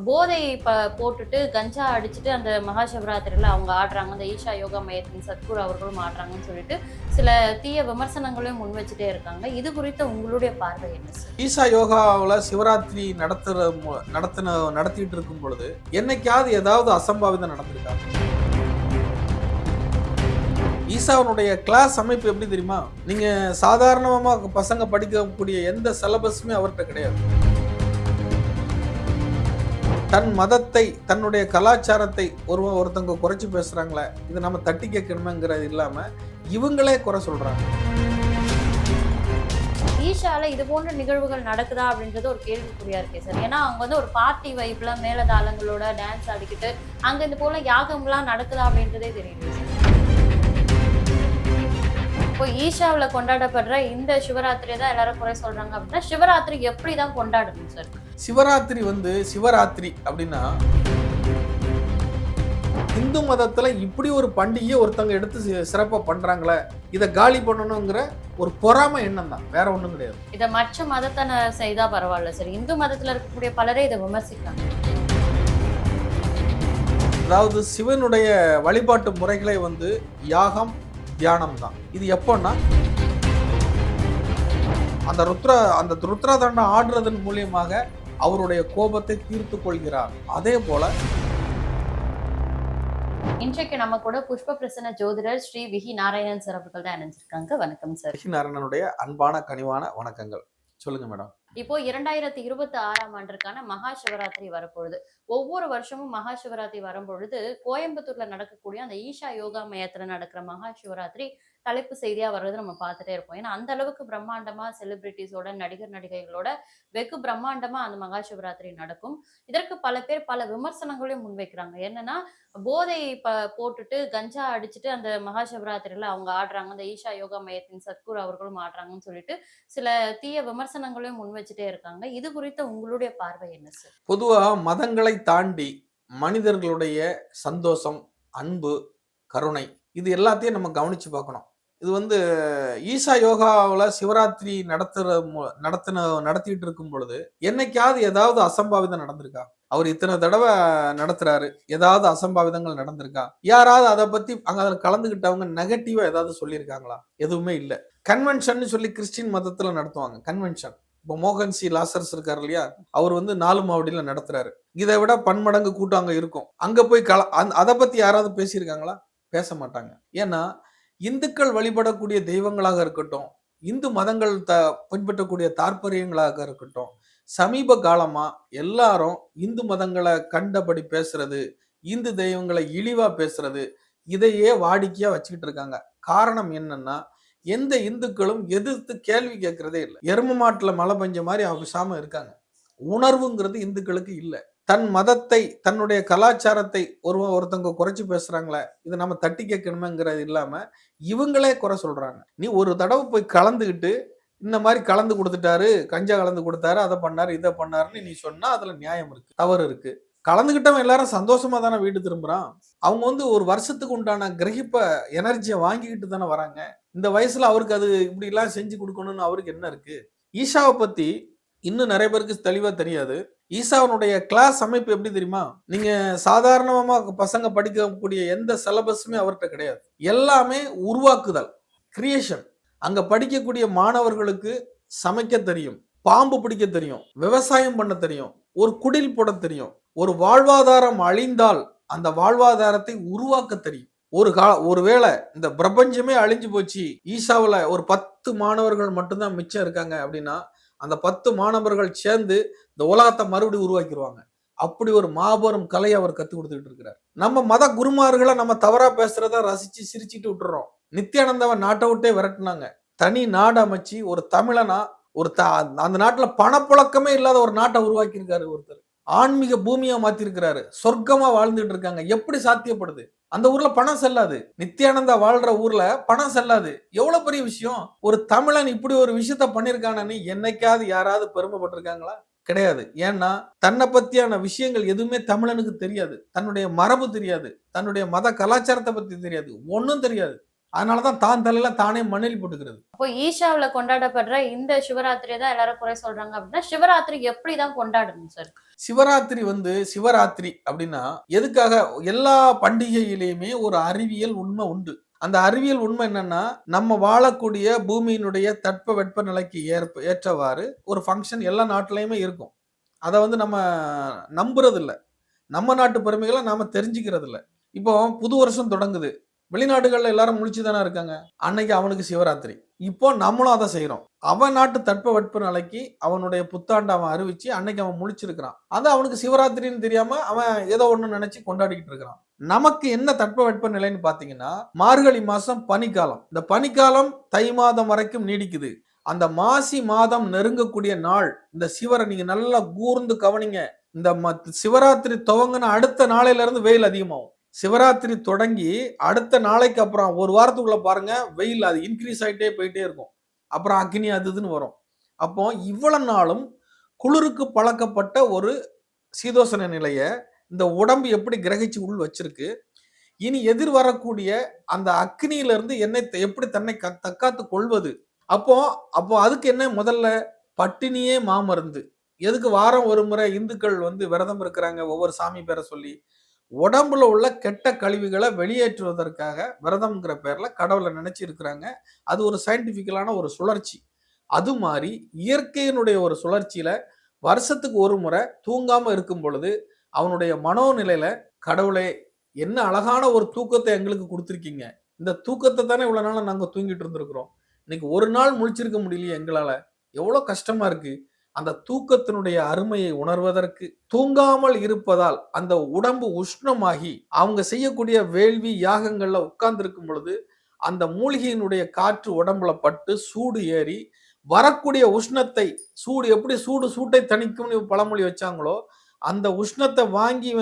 போதை போட்டுட்டு கஞ்சா அடிச்சுட்டு அந்த மகா சிவராத்திரியில அவங்க ஆடுறாங்க. அந்த ஈஷா யோகா மையத்தின் சத்குரு அவர்களும் ஆடுறாங்கன்னு சொல்லிட்டு சில தீய விமர்சனங்களையும் முன் வச்சுட்டே இருக்காங்க. இது குறித்த உங்களுடைய பார்வை என்ன சார்? ஈஷா யோகாவில் சிவராத்திரி நடத்திட்டு இருக்கும் பொழுது என்னைக்காவது ஏதாவது அசம்பாவிதம் நடந்திருக்கா? ஈசாவனுடைய கிளாஸ் அமைப்பு எப்படி தெரியுமா? நீங்க சாதாரணமா பசங்க படிக்கக்கூடிய எந்த சிலபஸுமே அவர்கிட்ட கிடையாது. தன் மதத்தை, தன்னுடைய கலாச்சாரத்தை ஒருத்தவங்க குறைச்சி பேசுறாங்களே, இது நம்ம தட்டி கேட்கணுமேங்கிறது இல்லாம இவங்களே குறை சொல்றாங்க. ஈஷால இது போன்ற நிகழ்வுகள் நடக்குதா அப்படின்றது ஒரு கேள்விக்குறியா இருக்கே சார். ஏன்னா அங்க வந்து ஒரு பார்ட்டி வைப்ல மேலதாளங்களோட டான்ஸ் ஆடிக்கிட்டு அங்க இது போல யாகம்லாம் நடக்குதா அப்படின்றதே தெரியல சார். இப்போ ஈஷாவில் கொண்டாடப்படுற இந்த சிவராத்திரியை தான் எல்லாரும் குறை சொல்றாங்க அப்படின்னா சிவராத்திரி எப்படி தான் கொண்டாடணும் சார்? சிவராத்திரி அப்படின்னா இந்து மதத்துல இப்படி ஒரு பண்டிகையை ஒருத்தவங்க எடுத்து சிறப்பா பண்றாங்களே, இதை காலி பண்ணணுங்கிற ஒரு பொறாமை எண்ணம் தான், வேற ஒண்ணும் கிடையாது. இதை மற்ற மதத்தை செய்தா பரவாயில்ல சார். இந்து மதத்துல இருக்கக்கூடிய பலரே இதை விமர்சிக்கிறாங்க. அதாவது சிவனுடைய வழிபாட்டு முறைகளை யாகம், தியானம் தான். இது எப்போன்னா அந்த ருத்ரதண்டம் ஆடுறதன் மூலியமாக அவருடைய கோபத்தை தீர்த்து கொள்கிறார். அதே போல இன்றைக்கு நம்ம கூட புஷ்ப பிரசன்ன ஜோதிடர் ஸ்ரீ விஹி நாராயணன் சார் அவர்கள் தான் இணைஞ்சிருக்காங்க. வணக்கம் சார். விஹி நாராயணனுடைய அன்பான கனிவான வணக்கங்கள். சொல்லுங்க மேடம். இப்போ 2026ஆம் ஆண்டிற்கான மகா சிவராத்திரி வரப்பொழுது, ஒவ்வொரு வருஷமும் மகா சிவராத்திரி வரும்பொழுது கோயம்புத்தூர்ல நடக்கக்கூடிய அந்த ஈஷா யோகா மையத்துல நடக்கிற மகா சிவராத்திரி தலைப்பு செய்தியா வர்றது நம்ம பார்த்துட்டே இருப்போம். ஏன்னா அந்த அளவுக்கு பிரம்மாண்டமா செலிபிரிட்டிஸோட, நடிகர் நடிகைகளோட வெகு பிரம்மாண்டமா அந்த மகா சிவராத்திரி நடக்கும். இதற்கு பல பேர் பல விமர்சனங்களையும் முன்வைக்கிறாங்க. என்னன்னா போதை போட்டுட்டு கஞ்சா அடிச்சுட்டு அந்த மகா சிவராத்திரியில அவங்க ஆடுறாங்க. அந்த ஈஷா யோகா மையத்தின் சத்குரு அவர்களும் ஆடுறாங்கன்னு சொல்லிட்டு சில தீய விமர்சனங்களையும் முன் வச்சுட்டே இருக்காங்க. இது குறித்த உங்களுடைய பார்வை என்ன சார்? பொதுவா மதங்களை தாண்டி மனிதர்களுடைய சந்தோஷம், அன்பு, கருணை இது எல்லாத்தையும் நம்ம கவனிச்சு பார்க்கணும். இது ஈஷா யோகாவில் சிவராத்திரி நடத்திட்டு இருக்கும் பொழுது என்னைக்காவது ஏதாவது அசம்பாவிதம் நடந்திருக்கா? அவர் இத்தனை தடவை நடத்துறாரு, ஏதாவது அசம்பாவிதங்கள் நடந்திருக்கா? யாராவது அதை பத்தி அங்க கலந்துகிட்டவங்க நெகட்டிவா ஏதாவது சொல்லியிருக்காங்களா? எதுவுமே இல்லை. கன்வென்ஷன் சொல்லி கிறிஸ்டின் மதத்துல நடத்துவாங்க. கன்வென்ஷன் இப்போ மோகன் சி லாசர்ஸ் இருக்காரு இல்லையா, அவர் 4 மாவடியில நடத்துறாரு. இதை விட பன்மடங்கு கூட்டம் அங்க இருக்கும். அங்க போய் அதை பத்தி யாராவது பேசியிருக்காங்களா? பேச மாட்டாங்க. ஏன்னா இந்துக்கள் வழிபடக்கூடிய தெய்வங்களாக இருக்கட்டும், இந்து மதங்கள் பின்பற்றக்கூடிய தாற்பயங்களாக இருக்கட்டும், சமீப காலமா எல்லாரும் இந்து மதங்களை கண்டபடி பேசுறது, இந்து தெய்வங்களை இழிவா பேசுறது, இதையே வாடிக்கையா வச்சுக்கிட்டு இருக்காங்க. காரணம் என்னன்னா, எந்த இந்துக்களும் எதிர்த்து கேள்வி கேட்கறதே இல்லை. எரும மாட்டுல மழை பெஞ்ச மாதிரி அவசாம இருக்காங்க. உணர்வுங்கிறது இந்துக்களுக்கு இல்லை. தன் மதத்தை, தன்னுடைய கலாச்சாரத்தை ஒருத்தவங்க குறைச்சி பேசுறாங்களே, இதை நம்ம தட்டி கேட்கணுமேங்கிறது இல்லாம இவங்களே குறை சொல்றாங்க. நீ ஒரு தடவை போய் கலந்துகிட்டு இந்த மாதிரி கலந்து கொடுத்துட்டாரு, கஞ்சா கலந்து கொடுத்தாரு, அதை பண்ணாரு, இதை பண்ணாருன்னு நீ சொன்னா அதுல நியாயம் இருக்கு, தவறு இருக்கு. கலந்துகிட்டவன் எல்லாரும் சந்தோஷமா தானே வீடு திரும்புறான். அவங்க ஒரு வருஷத்துக்கு உண்டான கிரகிப்ப எனர்ஜியை வாங்கிக்கிட்டு தானே வராங்க. இந்த வயசுல அவருக்கு அது இப்படி எல்லாம் செஞ்சு கொடுக்கணும்னு அவருக்கு என்ன இருக்கு? ஈஷாவை பத்தி இன்னும் நிறைய பேருக்கு தெளிவா தெரியாது. ஈசாவனுடைய கிளாஸ் அமைப்பு எப்படி தெரியுமா? நீங்க சாதாரணமா பசங்க படிக்கக்கூடிய எந்த சிலபஸுமே அவர்கிட்ட கிடையாது. எல்லாமே உருவாக்குதல், கிரியேஷன். அங்க படிக்கக்கூடிய மாணவர்களுக்கு சமைக்க தெரியும், பாம்பு பிடிக்க தெரியும், விவசாயம் பண்ண தெரியும், ஒரு குடில் போட தெரியும். ஒரு வாழ்வாதாரம் அழிந்தால் அந்த வாழ்வாதாரத்தை உருவாக்க தெரியும். ஒருவேளை இந்த பிரபஞ்சமே அழிஞ்சு போச்சு, ஈஷாவில் ஒரு 10 மாணவர்கள் மட்டும்தான் மிச்சம் இருக்காங்க அப்படின்னா அந்த 10 மாணவர்கள் சேர்ந்து இந்த உலகத்தை மறுபடியும் உருவாக்கிடுவாங்க. அப்படி ஒரு மாபெரும் கலையை அவர் கற்றுக் கொடுத்துட்டு இருக்கிறார். நம்ம மத குருமார்களை நம்ம தவறா பேசுறத ரசிச்சு சிரிச்சுட்டு விட்டுறோம். நித்யானந்தாவை நாட்டை விட்டே விரட்டினாங்க. தனி நாடு அமைச்சு ஒரு தமிழனா அந்த நாட்டுல பணப்புழக்கமே இல்லாத ஒரு நாட்டை உருவாக்கி இருக்காரு ஒருத்தர். ஆன்மீக பூமியா மாத்திருக்கிறாரு. சொர்க்கமா வாழ்ந்துட்டு இருக்காங்க. எப்படி சாத்தியப்படுது? அந்த ஊர்ல பணம் செல்லாது. நித்யானந்தா வாழ்ற ஊர்ல பணம் செல்லாது. எவ்வளவு பெரிய விஷயம்! ஒரு தமிழன் இப்படி ஒரு விஷயத்த பண்ணிருக்கானு என்னைக்காவது யாராவது பெருமைப்பட்டிருக்காங்களா? கிடையாது. ஏன்னா தன்னை பத்தியான விஷயங்கள் எதுவுமே தமிழனுக்கு தெரியாது. தன்னுடைய மரபு தெரியாது, தன்னுடைய மத கலாச்சாரத்தை பத்தி தெரியாது, ஒன்னும் தெரியாது. அதனாலதான் தான் தலையில தானே மண்ணில் போட்டுக்கிறது. அப்போ ஈஷாவுல கொண்டாடப்படுற இந்த சிவராத்திரியை தான் எல்லாரும் குறை சொல்றாங்க அப்படின்னா சிவராத்திரி எப்படிதான் கொண்டாடணும் சார்? சிவராத்திரி சிவராத்திரி அப்படின்னா எதுக்காக? எல்லா பண்டிகையிலையுமே ஒரு அறிவியல் உண்மை உண்டு. அந்த அறிவியல் உண்மை என்னன்னா, நம்ம வாழக்கூடிய பூமியினுடைய தட்ப வெட்ப நிலைக்கு ஏற்றவாறு ஒரு ஃபங்க்ஷன் எல்லா நாட்டிலையுமே இருக்கும். அதை நம்ம நம்புறது இல்ல. நம்ம நாட்டு பெருமைகளை நாம தெரிஞ்சுக்கிறது இல்ல. இப்போ புது வருஷம் தொடங்குது. வெளிநாடுகள்ல எல்லாரும் முழிச்சு தானே இருக்காங்க. அன்னைக்கு அவனுக்கு சிவராத்திரி. இப்போ நம்மளும் அதை செய்யறோம். அவன் நாட்டு தட்ப வெட்ப நிலைக்கு அவனுடைய புத்தாண்டை அவன் அறிவிச்சு அன்னைக்கு அவன் முழிச்சிருக்கிறான். அது அவனுக்கு சிவராத்திரின்னு தெரியாம அவன் ஏதோ ஒண்ணு நினைச்சு கொண்டாடிக்கிட்டு இருக்கிறான். நமக்கு என்ன தட்ப வெட்ப நிலைன்னு பாத்தீங்கன்னா, மார்கழி மாசம் பனிக்காலம். இந்த பனிக்காலம் தை மாதம் வரைக்கும் நீடிக்குது. அந்த மாசி மாதம் நெருங்கக்கூடிய நாள், இந்த சிவரை நீங்க நல்லா கூர்ந்து கவனிங்க. இந்த சிவராத்திரி துவங்கின அடுத்த நாளையில இருந்து வெயில் அதிகமாகும். சிவராத்திரி தொடங்கி அடுத்த நாளைக்கு அப்புறம் ஒரு வாரத்துக்குள்ள பாருங்க, வெயில் அது இன்க்ரீஸ் ஆகிட்டே போயிட்டே இருக்கும். அப்புறம் அக்னி அதுன்னு வரும். அப்போ இவ்வளவு நாளும் குளிருக்கு பழக்கப்பட்ட ஒரு சீதோசன நிலைய இந்த உடம்பு எப்படி கிரகிச்சு உள் வச்சிருக்கு. இனி எதிர் வரக்கூடிய அந்த அக்னியில இருந்து என்னை எப்படி தன்னை தற்காத்து கொள்வது. அப்போ அப்போ அதுக்கு என்ன? முதல்ல பட்டினியே மாமருந்து. எதுக்கு வாரம் ஒரு முறை இந்துக்கள் விரதம் இருக்கிறாங்க, ஒவ்வொரு சாமி பேரை சொல்லி? உடம்புல உள்ள கெட்ட கழிவுகளை வெளியேற்றுவதற்காக விரதம்ங்கிற பேர்ல கடவுளை நினைச்சு இருக்கிறாங்க. அது ஒரு சயின்டிபிக்கலான ஒரு சுழற்சி. அது மாதிரி இயற்கையினுடைய ஒரு சுழற்சியில வருஷத்துக்கு ஒரு முறை தூங்காம இருக்கும் பொழுது அவனுடைய மனோநிலையில, கடவுளே என்ன அழகான ஒரு தூக்கத்தை எங்களுக்கு கொடுத்துருக்கீங்க. இந்த தூக்கத்தை தானே இவ்வளவு நாளா நாங்க தூங்கிட்டு இருந்திருக்கிறோம். இன்னைக்கு ஒரு நாள் முழிச்சிருக்க முடியலையே எங்களால. எவ்வளவு கஷ்டமா இருக்கு. அந்த தூக்கத்தினுடைய அருமையை உணர்வதற்கு தூங்காமல் இருப்பதால் அந்த உடம்பு உஷ்ணமாகி அவங்க செய்யக்கூடிய வேள்வி யாகங்கள்ல உட்கார்ந்து இருக்கும் பொழுது அந்த மூலிகையினுடைய காற்று உடம்புல பட்டு சூடு ஏறி வரக்கூடிய உஷ்ணத்தை, சூடு எப்படி சூட்டை தணிக்கும்னு பழமொழி வச்சாங்களோ, அந்த உஷ்ணத்தை வாங்கி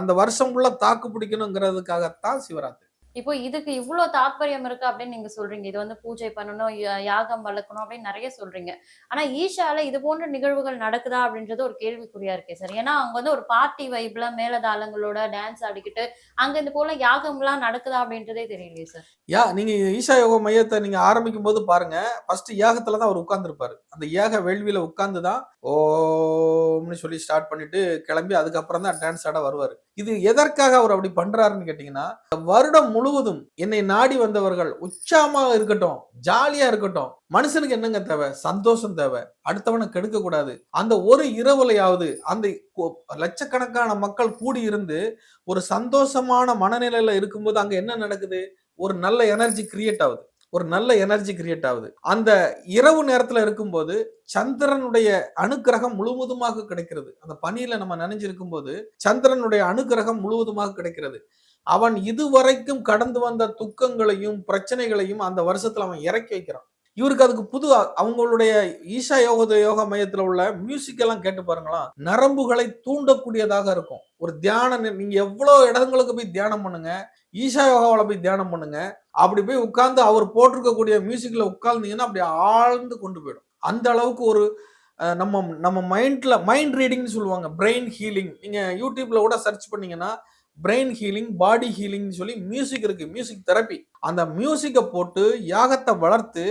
அந்த வருஷம் ஃபுல்லா தாக்கு பிடிக்கணுங்கிறதுக்காகத்தான் சிவராத்திரி. இப்போ இதுக்கு இவ்ளோ தாத்பரியம் இருக்கு அப்படின்னு நீங்க சொல்றீங்க. இது பூஜை பண்ணணும், யாகம் வளர்க்கணும் அப்படின்னு நெறைய சொல்றீங்க. ஆனா ஈஷால இது போன்ற நிகழ்வுகள் நடக்குதா அப்படின்றது ஒரு கேள்விக்குறியா இருக்கே சார். ஏன்னா அவங்க ஒரு பார்ட்டி வைப்ல மேளதாளங்களோட டான்ஸ் ஆடிக்கிட்டு அங்க இது போல யாகம்லாம் நடக்குதா அப்படின்றதே தெரியலையே சார். நீங்க ஈஷா யோக மையத்தை நீங்க ஆரம்பிக்கும் போது பாருங்க, ஃபர்ஸ்ட் யாகத்துல தான் அவர் உட்கார்ந்துருப்பாரு. அந்த யாக வேள்வியில உட்கார்ந்து தான் ஓம்னு சொல்லி ஸ்டார்ட் பண்ணிட்டு கிளம்பி அதுக்கப்புறம் தான் டான்ஸ் ஆட வருவாரு. இது எதற்காக அவர் அப்படி பண்றாருன்னு கேட்டீங்கன்னா, வருடம் முழுவதும் என்னை நாடி வந்தவர்கள் உற்சாகமா இருக்கட்டும், ஜாலியா இருக்கட்டும். மனுஷனுக்கு என்னங்க தேவை? சந்தோஷம் தேவை. அடுத்தவனை கெடுக்க கூடாது. அந்த ஒரு இரவுலையாவது அந்த லட்சக்கணக்கான மக்கள் கூடி இருந்து ஒரு சந்தோஷமான மனநிலையில இருக்கும்போது அங்க என்ன நடக்குது? ஒரு நல்ல எனர்ஜி கிரியேட் ஆகுது. அந்த இரவு நேரத்துல இருக்கும்போது சந்திரனுடைய அனுக்கிரகம் முழுவதுமாக கிடைக்கிறது. அந்த பனியில நம்ம நனைஞ்சிருக்கும் போது சந்திரனுடைய அனுக்கிரகம் முழுவதுமாக கிடைக்கிறது. அவன் இதுவரைக்கும் கடந்து வந்த துக்கங்களையும் பிரச்சனைகளையும் அந்த வருஷத்துல அவன் இறக்கி வைக்கிறான். இவருக்கு அதுக்கு அவங்களுடைய ஈஷா யோக மையத்துல உள்ள மியூசிக் எல்லாம் கேட்டு பாருங்களா, நரம்புகளை தூண்டக்கூடியதாக இருக்கும். ஒரு தியானம், நீங்க எவ்வளவு இடங்களுக்கு போய் தியானம் பண்ணுங்க, ஈஷா யோகாவில போய் தியானம் பண்ணுங்க, அப்படி போய் உட்கார்ந்து அவர் போட்டிருக்கக்கூடிய மியூசிக்ல உட்கார்ந்தீங்கன்னா அப்படி ஆழ்ந்து கொண்டு போயிடும். அந்த அளவுக்கு ஒரு நம்ம மைண்ட் ரீடிங்னு சொல்லுவாங்க, பிரெயின் ஹீலிங். நீங்க யூடியூப்ல கூட சர்ச் பண்ணீங்கன்னா பிரெயின் ஹீலிங், பாடி ஹீலிங் சொல்லி மியூசிக் இருக்கு, மியூசிக் தெரப்பி. அந்த மியூசிக்கை போட்டு யாகத்தை வளர்த்து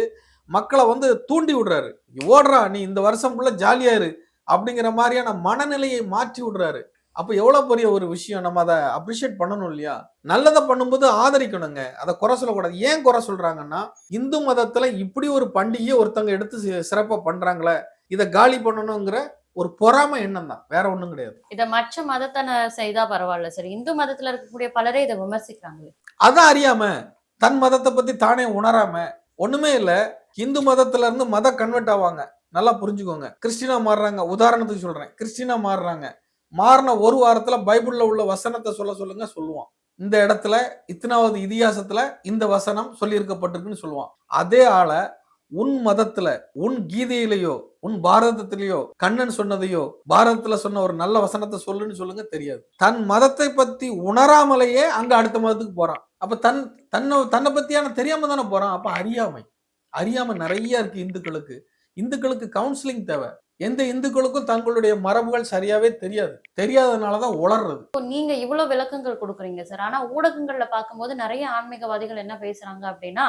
மக்களை தூண்டி விடுறாரு. ஓடுறா, நீ இந்த வருஷம் ஃபுல்லா ஜாலியா இரு அப்படிங்கிற மாதிரியான மனநிலையை மாற்றி விடுறாரு. அப்ப எவ்வளவு பெரிய ஒரு விஷயம். நம்ம அதை அப்ரிஷியேட் பண்ணணும் இல்லையா? நல்லதை பண்ணும்போது ஆதரிக்கணுங்க, அதை குறை சொல்லக்கூடாது. ஏன் குறை சொல்றாங்கன்னா, இந்து மதத்துல இப்படி ஒரு பண்டிகையை ஒருத்தவங்க எடுத்து சிறப்பா பண்றாங்களே, இதை காலி பண்ணணுங்கிற ஒரு பொறாமை எண்ணம் தான், வேற ஒண்ணும் கிடையாது. இத மற்ற மதத்தை செய்தா பரவாயில்ல சார். இந்து மதத்துல இருக்கக்கூடிய பலரே இதை விமர்சிக்கிறாங்க. அதான் அறியாம, தன் மதத்தை பத்தி தானே உணராம, ஒண்ணுமே இல்ல, இந்து மதத்துல இருந்து மத கன்வெர்ட் ஆவாங்க. நல்லா புரிஞ்சுக்கோங்க. கிறிஸ்டினா மாறுறாங்க, உதாரணத்துக்கு சொல்றேன். கிறிஸ்டினா மாறின ஒரு வாரத்துல பைபிள்ல உள்ள வசனத்தை சொல்லுங்க சொல்லுவான். இந்த இடத்துல இத்தனாவது இதிகாசத்துல இந்த வசனம் சொல்லி இருக்கப்பட்டிருக்குன்னு சொல்லுவான். அதே ஆள உன் மதத்துல, உன் கீதையிலேயோ, உன் பாரதத்திலேயோ கண்ணன் சொன்னதையோ, பாரதத்துல சொன்ன ஒரு நல்ல வசனத்தை சொல்லுன்னு சொல்லுங்க, தெரியாது. தன் மதத்தை பத்தி உணராமலேயே அங்க அடுத்த மதத்துக்கு போறான். அப்ப தன்னை பத்தியான தெரியாம தானே போறான். அப்ப அறியாமை நிறைய இருக்கு இந்துக்களுக்கு. இந்துக்களுக்கு கவுன்சிலிங் தேவை. எந்த இந்துக்களுக்கும் தங்களுடைய மரபுகள் சரியாவே தெரியாது. தெரியாதனாலதான் உளறுறது. இப்போ நீங்க இவ்வளவு விளக்கங்கள் கொடுக்குறீங்க சார். ஆனா ஊடகங்கள்ல பார்க்கும்போது நெறைய ஆன்மீகவாதிகள் என்ன பேசுறாங்க அப்படின்னா,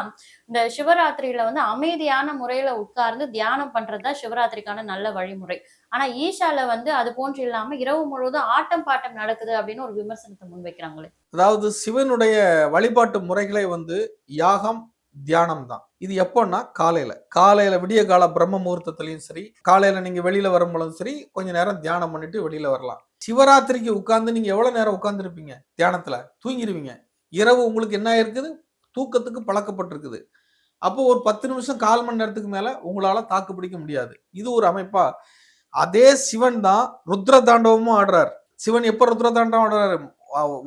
இந்த சிவராத்திரியில வந்து அமைதியான முறையில உட்கார்ந்து தியானம் பண்றது தான் சிவராத்திரிக்கான நல்ல வழிமுறை. ஆனா ஈஷால வந்து அது போன்று இல்லாம இரவு முழுவதும் ஆட்டம் பாட்டம் நடக்குது அப்படின்னு ஒரு விமர்சனத்தை முன்வைக்கிறாங்களே. அதாவது சிவனுடைய வழிபாட்டு முறைகளே வந்து யாகம், தியானம் தான். இது எப்போன்னா காலையில விடிய கால பிரம்ம முகூர்த்தத்திலையும் சரி, காலையில நீங்க வெளியில வரும்பொழுதும் சரி, கொஞ்ச நேரம் தியானம் பண்ணிட்டு வெளியில வரலாம். சிவராத்திரிக்கு உட்கார்ந்து நீங்க எவ்வளவு நேரம் உட்கார்ந்துருப்பீங்க தியானத்துல? தூங்கிருவீங்க. இரவு உங்களுக்கு என்ன இருக்குது? தூக்கத்துக்கு பழக்கப்பட்டிருக்குது. அப்போ ஒரு 10 நிமிஷம் 1/4 மணி நேரத்துக்கு மேல உங்களால தாக்கு பிடிக்க முடியாது. இது ஒரு அமைப்பா? அதே சிவன் தான் ருத்ர தாண்டவமும் ஆடுறாரு. சிவன் எப்ப ருத்ர தாண்டவம் ஆடுறாரு?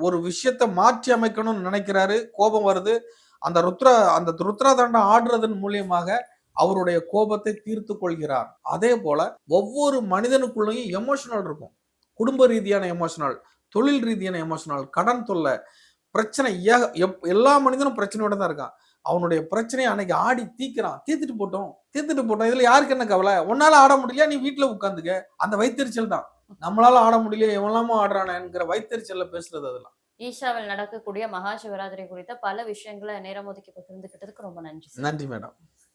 ஒரு விஷயத்தை மாற்றி அமைக்கணும்னு நினைக்கிறாரு, கோபம் வருது. அந்த ருத்ர தாண்டம் ஆடுறதன் மூலியமாக அவருடைய கோபத்தை தீர்த்து கொள்கிறார். அதே போல ஒவ்வொரு மனிதனுக்குள்ளேயும் எமோஷனல் இருக்கும். குடும்ப ரீதியான எமோஷனல், தொழில் ரீதியான எமோஷனல், கடன் தொல்லை, பிரச்சனை. எல்லா மனிதனும் பிரச்சனையோட தான் இருக்கான். அவனுடைய பிரச்சனையை அன்னைக்கு ஆடி தீக்கிறான். தீர்த்துட்டு போட்டோம். இதுல யாருக்கு என்ன கவலை? உன்னால ஆட முடியல, நீ வீட்டுல உட்காந்துக்க. அந்த வைத்தறிச்சல் தான். நம்மளால ஆட முடியல, எவனலாமோ ஆடுறானேங்கிற வைத்தறிச்சல்ல பேசுறது அதெல்லாம். ஈஷாவில் நடக்கக்கூடிய மகா சிவராத்திரி குறித்த பல விஷயங்களை நேரம் ஒதுக்கி பகிர்ந்துகிட்டதுக்கு ரொம்ப நன்றி சார். நன்றி மேடம்.